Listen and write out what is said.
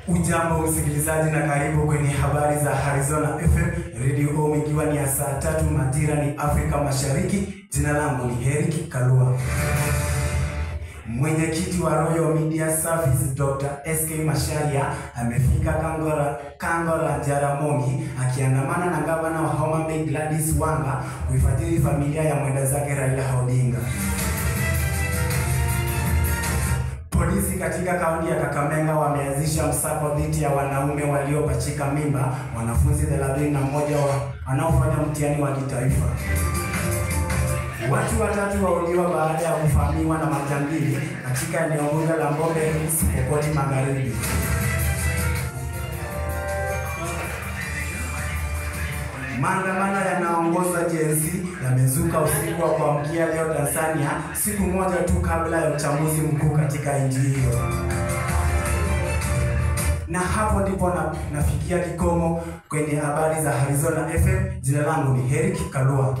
Ujambo msikilizaji na karibu kwenye habari za Arizona FM Radio Home, ikiwa ni saa 3 majira ni Afrika Mashariki. Jina langu ni Eric Kalua. Mwenyekiti wa Royal Media Services Dr. SK Macharia amefika Kangora Jaramogi akiandamana na gavana wa Homa Bay Gladys Wanga kuifadhili familia ya mwenda zake Raila Odinga. Polisi katika kaunti ya Kakamega wameanzisha msako dhidi ya wanaume waliopachika mimba wanafunzi 31 wanaofanya mtihani wa kitaifa. Watu watatu wauliwa baada ya kuvamiwa na majangili katika eneo bunge la Mbombe Hills, Pokot Magharibi. Maandamano yanaongoza Gen Z yamezuka usiku wa kuamkia leo Tanzania, siku moja tu kabla ya uchaguzi mkuu katika nchi hiyo. Na hapo ndipo nafikia kikomo kwenye habari za Arizona FM. Jina langu ni Eric Kalua.